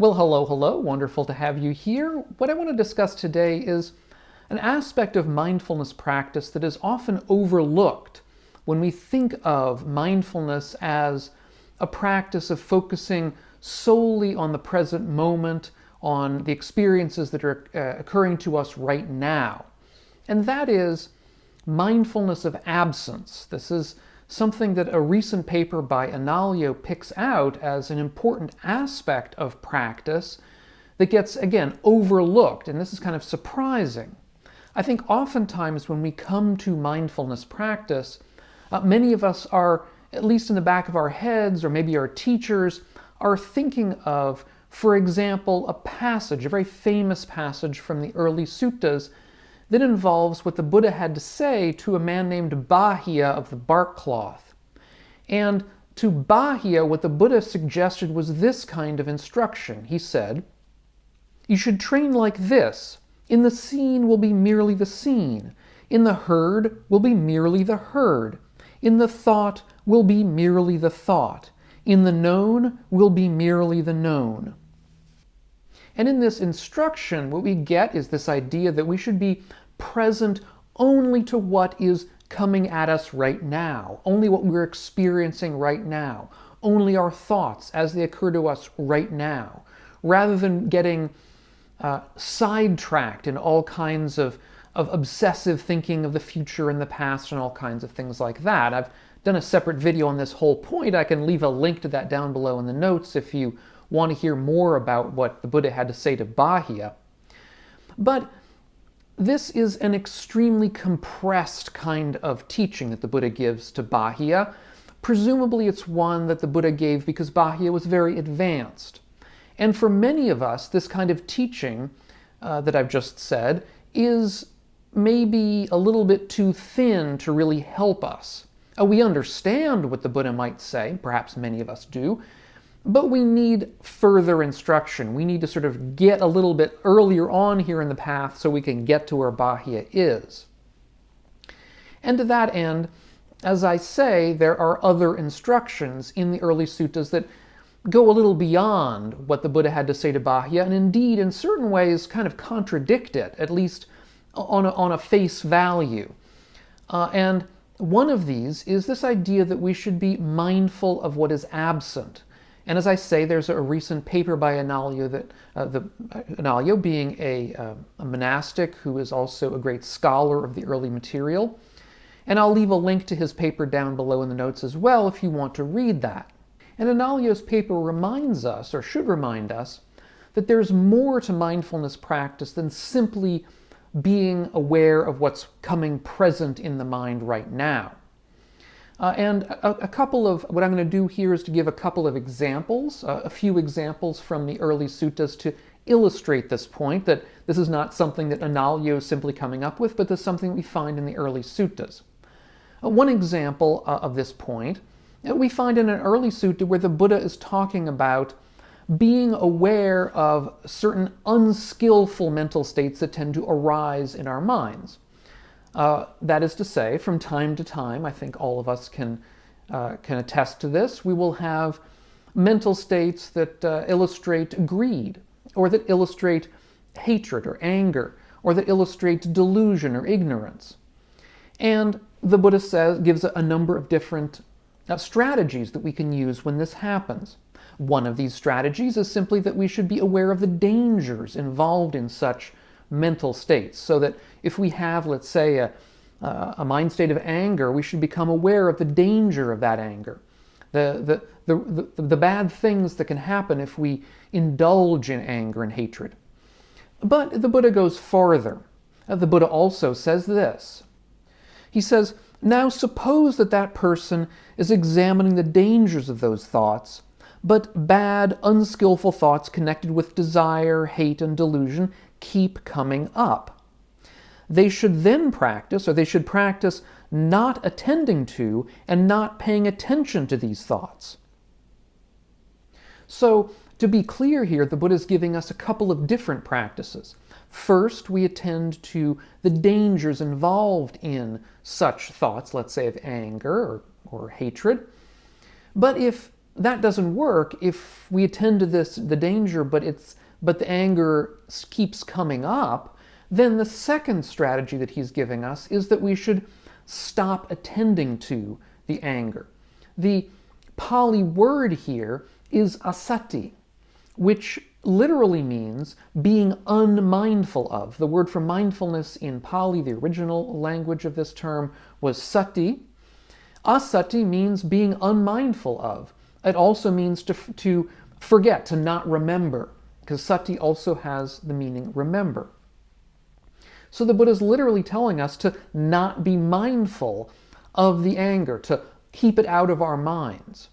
Well, hello, hello. Wonderful to have you here. What I want to discuss today is an aspect of mindfulness practice that is often overlooked when we think of mindfulness as a practice of focusing solely on the present moment, on the experiences that are occurring to us right now. And that is mindfulness of absence. This is something that a recent paper by Anālayo picks out as an important aspect of practice that gets, again, overlooked, and this is kind of surprising. I think oftentimes when we come to mindfulness practice, many of us are, at least in the back of our heads, or maybe our teachers, are thinking of, for example, a passage, a very famous passage from the early Suttas that involves what the Buddha had to say to a man named Bāhiya of the bark cloth. And to Bāhiya, what the Buddha suggested was this kind of instruction. He said, "You should train like this. In the seen will be merely the seen. In the heard will be merely the heard. In the thought will be merely the thought. In the known will be merely the known." And in this instruction, what we get is this idea that we should be present only to what is coming at us right now, only what we're experiencing right now, only our thoughts as they occur to us right now, rather than getting sidetracked in all kinds of obsessive thinking of the future and the past and all kinds of things like that. I've done a separate video on this whole point. I can leave a link to that down below in the notes if you want to hear more about what the Buddha had to say to Bāhiya. But this is an extremely compressed kind of teaching that the Buddha gives to Bāhiya. Presumably it's one that the Buddha gave because Bāhiya was very advanced. And for many of us, this kind of teaching that I've just said is maybe a little bit too thin to really help us. We understand what the Buddha might say, perhaps many of us do, but we need further instruction. We need to sort of get a little bit earlier on here in the path so we can get to where Bāhiya is. And to that end, as I say, there are other instructions in the early suttas that go a little beyond what the Buddha had to say to Bāhiya, and indeed, in certain ways, kind of contradict it, at least on a face value. And one of these is this idea that we should be mindful of what is absent. And as I say, there's a recent paper by Anālayo, Anālayo being a monastic who is also a great scholar of the early material. And I'll leave a link to his paper down below in the notes as well if you want to read that. And Anālayo's paper reminds us, or should remind us, that there's more to mindfulness practice than simply being aware of what's coming present in the mind right now. And a couple of, what I'm going to do here is to give a couple of examples, a few examples from the early suttas to illustrate this point, that this is not something that Anālayo is simply coming up with, but this is something we find in the early suttas. One example of this point we find in an early sutta where the Buddha is talking about being aware of certain unskillful mental states that tend to arise in our minds. That is to say, from time to time, I think all of us can attest to this, we will have mental states that illustrate greed, or that illustrate hatred or anger, or that illustrate delusion or ignorance. And the Buddha gives a number of different strategies that we can use when this happens. One of these strategies is simply that we should be aware of the dangers involved in such mental states, so that if we have, let's say, a mind state of anger, we should become aware of the danger of that anger, the bad things that can happen if we indulge in anger and hatred. But the Buddha goes farther. The Buddha also says this. He says, "Now suppose that that person is examining the dangers of those thoughts, but bad, unskillful thoughts connected with desire, hate, and delusion keep coming up. They should then practice, or they should practice not attending to and not paying attention to these thoughts." So, to be clear here, the Buddha is giving us a couple of different practices. First, we attend to the dangers involved in such thoughts, let's say of anger or hatred. But if that doesn't work if we attend to the danger, but the anger keeps coming up. Then the second strategy that he's giving us is that we should stop attending to the anger. The Pali word here is asati, which literally means being unmindful of. The word for mindfulness in Pali, the original language of this term, was sati. Asati means being unmindful of. It also means to forget, to not remember, because sati also has the meaning remember. So the Buddha is literally telling us to not be mindful of the anger, to keep it out of our minds.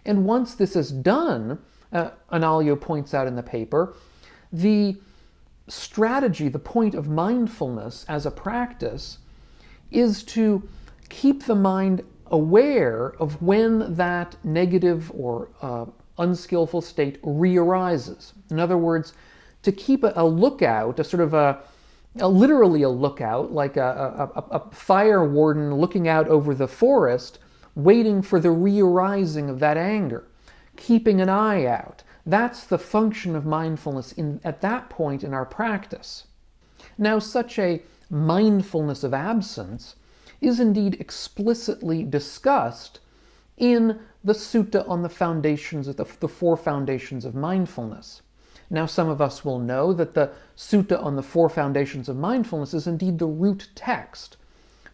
And once this is done, Anālayo points out in the paper, the strategy, the point of mindfulness as a practice is to keep the mind aware of when that negative or unskillful state re-arises. In other words, to keep a lookout, a sort of literally a lookout, like a fire warden looking out over the forest, waiting for the re-arising of that anger, keeping an eye out. That's the function of mindfulness at that point in our practice. Now, such a mindfulness of absence is indeed explicitly discussed in the Sutta on the foundations of the four foundations of mindfulness. Now, some of us will know that the Sutta on the four foundations of mindfulness is indeed the root text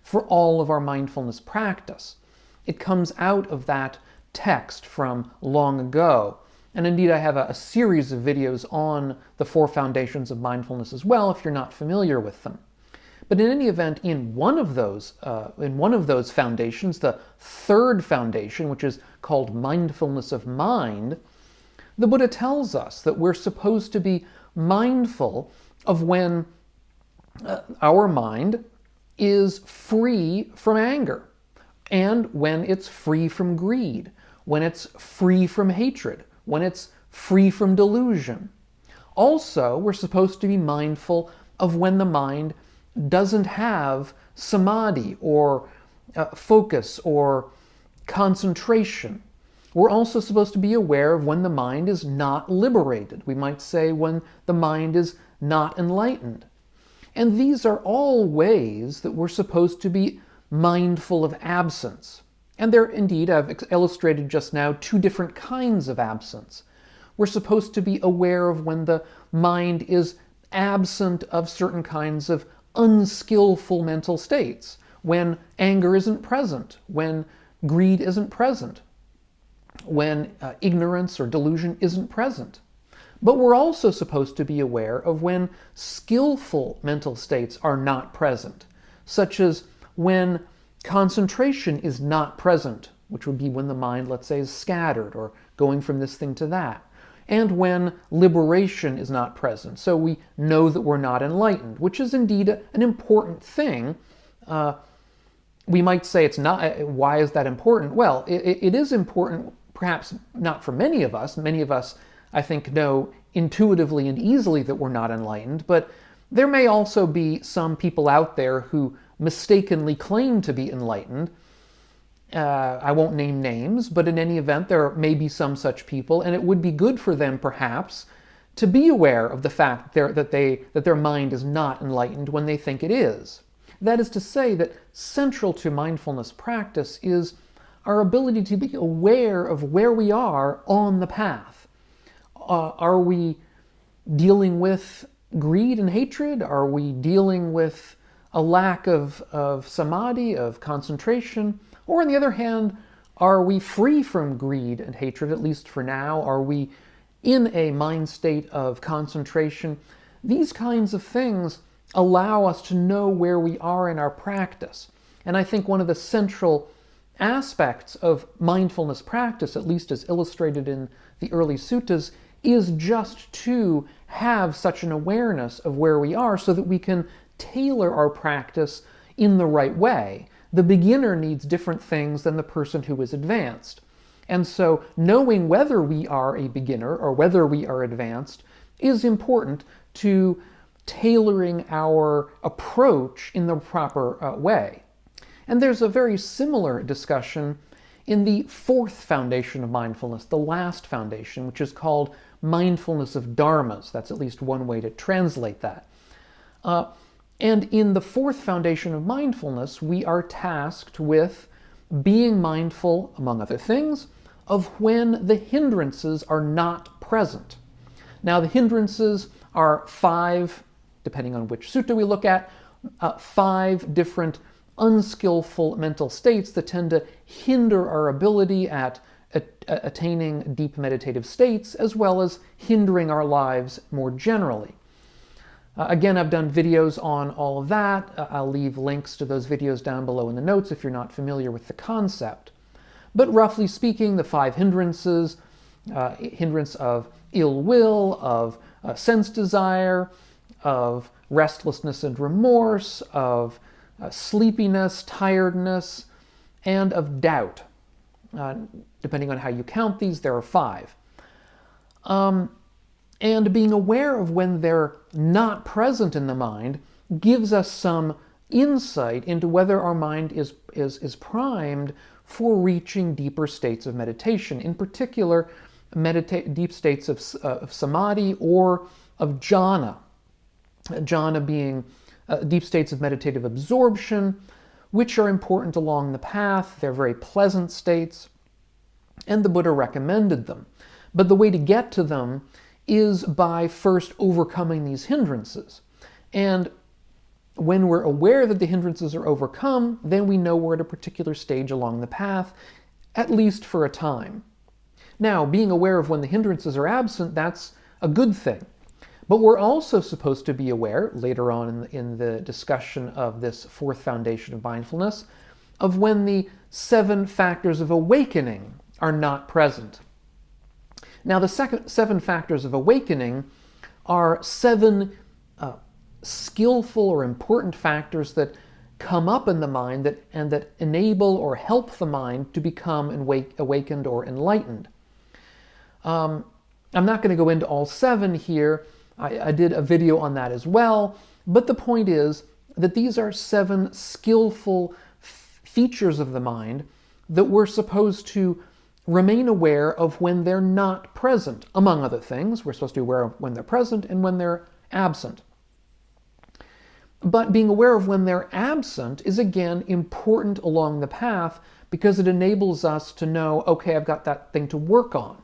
for all of our mindfulness practice. It comes out of that text from long ago. And indeed, I have a series of videos on the four foundations of mindfulness as well, if you're not familiar with them. But in any event, in one of those foundations, the third foundation, which is called mindfulness of mind, the Buddha tells us that we're supposed to be mindful of when our mind is free from anger, and when it's free from greed, when it's free from hatred, when it's free from delusion. Also, we're supposed to be mindful of when the mind doesn't have samadhi or focus or concentration. We're also supposed to be aware of when the mind is not liberated. We might say when the mind is not enlightened. And these are all ways that we're supposed to be mindful of absence. And there, indeed, I've illustrated just now two different kinds of absence. We're supposed to be aware of when the mind is absent of certain kinds of unskillful mental states, when anger isn't present, when greed isn't present, when ignorance or delusion isn't present. But we're also supposed to be aware of when skillful mental states are not present, such as when concentration is not present, which would be when the mind, let's say, is scattered or going from this thing to that, and when liberation is not present. So we know that we're not enlightened, which is indeed an important thing. We might say it's not. Why is that important? Well, it is important, perhaps not for many of us. Many of us, I think, know intuitively and easily that we're not enlightened, but there may also be some people out there who mistakenly claim to be enlightened. I won't name names, but in any event, there may be some such people, and it would be good for them, perhaps, to be aware of the fact that their mind is not enlightened when they think it is. That is to say that central to mindfulness practice is our ability to be aware of where we are on the path. Are we dealing with greed and hatred? Are we dealing with a lack of samadhi, of concentration? Or on the other hand, are we free from greed and hatred, at least for now? Are we in a mind state of concentration? These kinds of things allow us to know where we are in our practice. And I think one of the central aspects of mindfulness practice, at least as illustrated in the early suttas, is just to have such an awareness of where we are so that we can tailor our practice in the right way. The beginner needs different things than the person who is advanced. And so knowing whether we are a beginner or whether we are advanced is important to tailoring our approach in the proper way. And there's a very similar discussion in the fourth foundation of mindfulness, the last foundation, which is called mindfulness of dharmas. That's at least one way to translate that. And in the fourth foundation of mindfulness, we are tasked with being mindful, among other things, of when the hindrances are not present. Now, the hindrances are 5, depending on which sutta we look at, 5 different unskillful mental states that tend to hinder our ability at attaining deep meditative states, as well as hindering our lives more generally. Again, I've done videos on all of that. I'll leave links to those videos down below in the notes if you're not familiar with the concept. But roughly speaking, the 5 hindrances, hindrance of ill will, of sense desire, of restlessness and remorse, of sleepiness, tiredness, and of doubt. Depending on how you count these, there are 5. And being aware of when they're not present in the mind gives us some insight into whether our mind is primed for reaching deeper states of meditation, in particular, deep states of samadhi or of jhana. Jhana being deep states of meditative absorption, which are important along the path. They're very pleasant states, and the Buddha recommended them. But the way to get to them is by first overcoming these hindrances. And when we're aware that the hindrances are overcome, then we know we're at a particular stage along the path, at least for a time. Now, being aware of when the hindrances are absent, that's a good thing. But we're also supposed to be aware, later on in the discussion of this fourth foundation of mindfulness, of when the 7 factors of awakening are not present. Now, the 7 factors of awakening are 7 skillful or important factors that come up in the mind that enable or help the mind to become awakened or enlightened. I'm not going to go into all 7 here. I did a video on that as well, but the point is that these are 7 skillful features of the mind that we're supposed to remain aware of when they're not present. Among other things, we're supposed to be aware of when they're present and when they're absent. But being aware of when they're absent is again important along the path because it enables us to know, okay, I've got that thing to work on.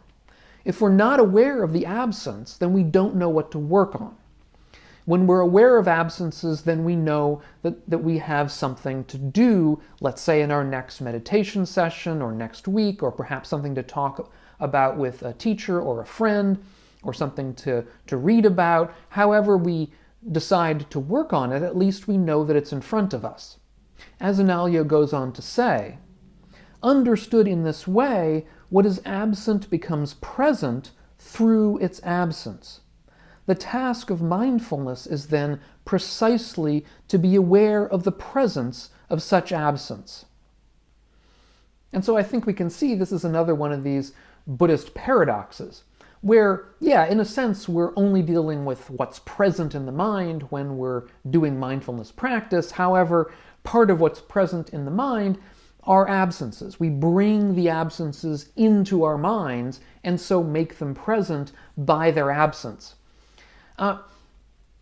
If we're not aware of the absence, then we don't know what to work on. When we're aware of absences, then we know that we have something to do, let's say in our next meditation session or next week, or perhaps something to talk about with a teacher or a friend, or something to read about. However we decide to work on it, at least we know that it's in front of us. As Anālayo goes on to say, understood in this way, what is absent becomes present through its absence. The task of mindfulness is then precisely to be aware of the presence of such absence. And so I think we can see this is another one of these Buddhist paradoxes, where, yeah, in a sense, we're only dealing with what's present in the mind when we're doing mindfulness practice. However, part of what's present in the mind are absences. We bring the absences into our minds and so make them present by their absence.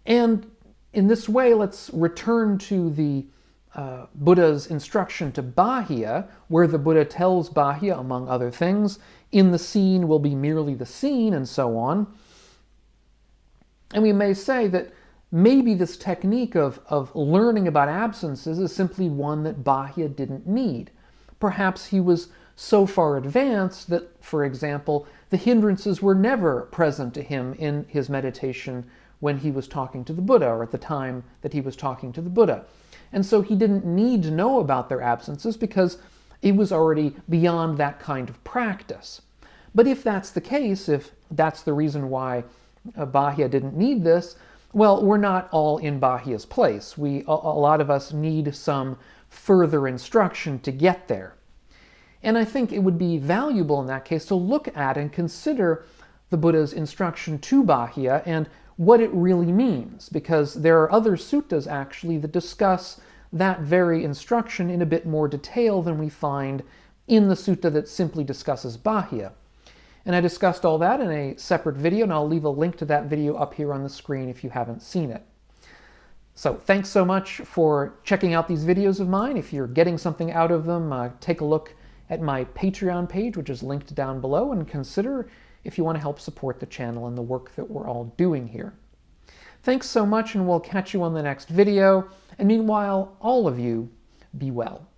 And in this way, let's return to the Buddha's instruction to Bāhiya, where the Buddha tells Bāhiya, among other things, in the seen will be merely the seen, and so on. And we may say that maybe this technique of learning about absences is simply one that Bāhiya didn't need. Perhaps he was so far advanced that, for example, the hindrances were never present to him in his meditation when he was talking to the Buddha, or at the time that he was talking to the Buddha. And so he didn't need to know about their absences because it was already beyond that kind of practice. But if that's the case, if that's the reason why Bāhiya didn't need this, well, we're not all in Bāhiya's place. A lot of us need some further instruction to get there. And I think it would be valuable in that case to look at and consider the Buddha's instruction to Bāhiya and what it really means, because there are other suttas actually that discuss that very instruction in a bit more detail than we find in the sutta that simply discusses Bāhiya. And I discussed all that in a separate video, and I'll leave a link to that video up here on the screen if you haven't seen it. So thanks so much for checking out these videos of mine. If you're getting something out of them, take a look at my Patreon page, which is linked down below, and consider if you want to help support the channel and the work that we're all doing here. Thanks so much, and we'll catch you on the next video. And meanwhile, all of you, be well.